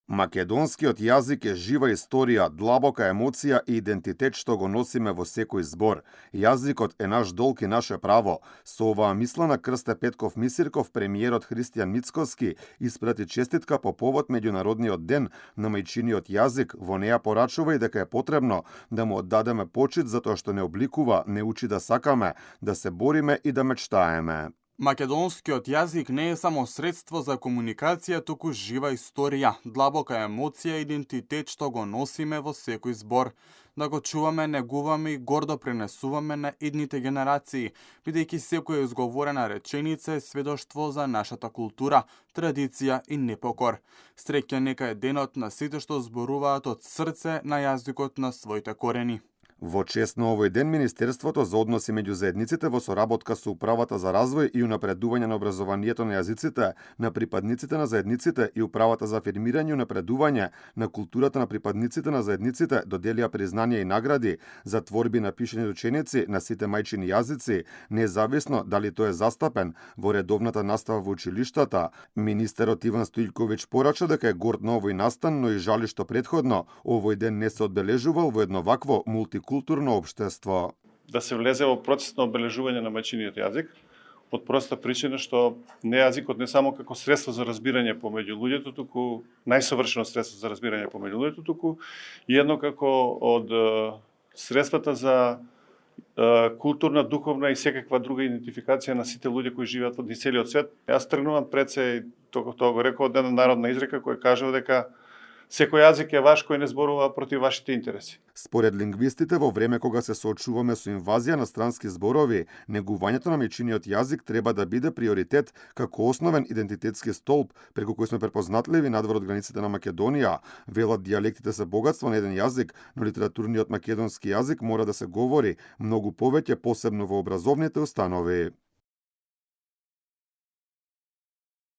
Македонскиот јазик е жива историја, длабока емоција и идентитет што го носиме во секој збор. Јазикот е наш долг и наше право. Со оваа мисла на Крсте Петков Мисирков, премиерот Христијан Мицкоски испрати честитка по повод меѓународниот ден на мајчиниот јазик. Во неа порачува и дека е потребно да му оддадеме почит затоа што не обликува, не учи да сакаме, да се бориме и да мечтаеме. Македонскиот јазик не е само средство за комуникација, туку жива историја, длабока емоција и идентитет што го носиме во секој збор. Да го чуваме, негуваме и гордо пренесуваме на идните генерации, бидејќи секоја изговорена реченица е сведоштво за нашата култура, традиција и непокор. Среќа нека е денот на сите што зборуваат од срце на јазикот на своите корени. Во чест на овој ден, Министерството за односи меѓу заедниците во соработка со Управата за развој и унапредување на образованието на јазиците на припадниците на заедниците и Управата за афирмирање и унапредување на културата на припадниците на заедниците доделија признанија и награди за творби напишани од ученици на сите мајчини јазици, независно дали тој е застапен во редовната настава во училиштата. Министерот Иван Стојковиќ порача дека е горд на овој настан, но и жали што претходно овој ден не се одбележувал во едно вакво мултикултурно општество. Да се влезе во процес на обележување на мајчиниот јазик, од проста причина што јазикот не само како средство за разбирање помеѓу луѓето, туку најсовршено средство за разбирање помеѓу луѓето, туку и едно како од средствата за културна, духовна и секаква друга идентификација на сите луѓе кои живеат во целиот свет. Јас тргнувам пред се, и тоа го рекол од една народна изрека која кажува дека секој јазик е ваш кој не зборува против вашите интереси. Според лингвистите, во време кога се соочуваме со инвазија на странски зборови, негувањето на мајчиниот јазик треба да биде приоритет како основен идентитетски столб преку кој сме препознатливи надвор од границите на Македонија. Велат, дијалектите се богатство на еден јазик, но литературниот македонски јазик мора да се говори многу повеќе, посебно во образовните установи.